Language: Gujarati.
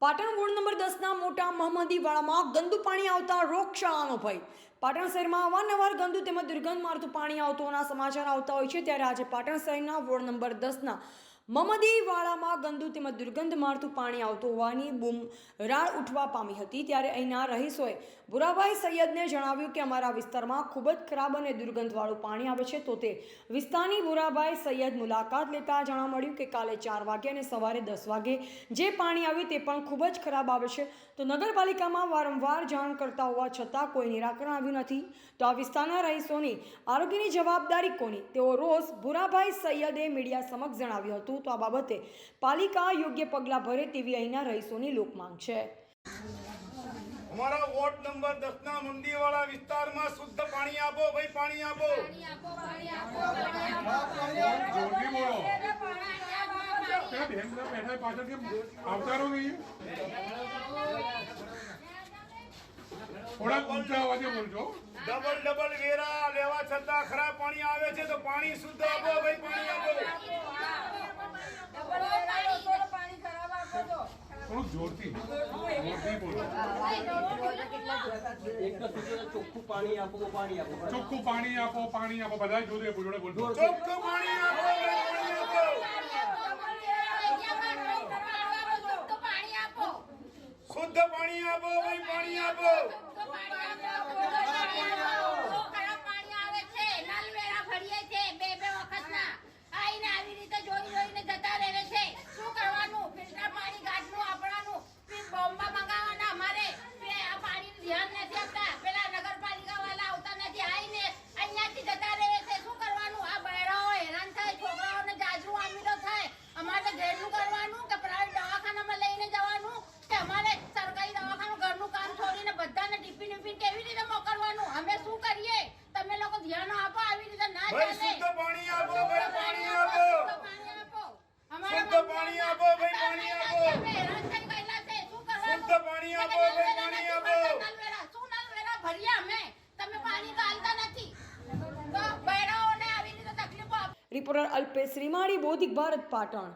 પાટણ વોર્ડ નંબર 10ના મોટા મહમદીવાડામાં ગંદુ પાણી આવતા રોગચાળાનો ભય. પાટણ શહેરમાં અવારનવાર ગંદુ તેમજ દુર્ગંધ મારતું પાણી આવતું હોવાના સમાચાર આવતા હોય છે, ત્યારે આજે પાટણ શહેરના વોર્ડ નંબર 10ના મહમદીવાડામાં ગંદુ તેમજ દુર્ગંધ મારતું પાણી આવતું હોવાની બૂમ રાડ ઉઠવા પામી હતી. ત્યારે અહીંના રહીશોએ ભુરાભાઈ સૈયદને જણાવ્યું કે અમારા વિસ્તારમાં ખૂબ જ ખરાબ અને દુર્ગંધવાળું પાણી આવે છે. તો તે વિસ્તારની ભુરાભાઈ સૈયદ મુલાકાત લેતા જાણવા મળ્યું કે કાલે 4 વાગે અને સવારે 10 વાગે જે પાણી આવ્યું તે પણ ખૂબ જ ખરાબ આવે છે. તો નગરપાલિકામાં વારંવાર જાણ કરતા હોવા છતાં કોઈ નિરાકરણ આવ્યું નથી. તો આ વિસ્તારના રહીશોની આરોગ્યની જવાબદારી કોની, તેઓ રોષ ભુરાભાઈ સૈયદે મીડિયા સમક્ષ જણાવ્યું હતું. તો આ બાબતે પાલિકા યોગ્ય પગલાં ભરે તેવી અહીંના રહીશોની લોકમાંગ છે. અમારા વોર્ડ નંબર 10ના મંદીવાડા વિસ્તારમાં શુદ્ધ પાણી આપો ભાઈ, પાણી આપો. થોડા ઊંચા અવાજે બોલજો. ડબલ વેરા લેવા છતાં ખરાબ પાણી આવે છે, તો પાણી શુદ્ધ આપો ભાઈ, પાણી આપો. થોડું જોરથી બોલો. ચોખ્ખું પાણી આપો, પાણી આપો. ચોખ્ખું પાણી આપો, પાણી આપો. બધા જોડે જોડે બોલજો. ચોખ્ખું પાણી આપો ભાઈ, પાણી આપો. શુદ્ધ પાણી આપો ભાઈ, પાણી આપો. ભાઈ શુદ્ધ પાણી આપો ભાઈ, પાણી આપો. શુદ્ધ પાણી આપો ભાઈ, પાણી આપો. શુદ્ધ પાણી આપો ભાઈ, પાણી આપો. રિપોર્ટર અલ્પેશ રીમાણી, બોધિક ભારત, પાટણ.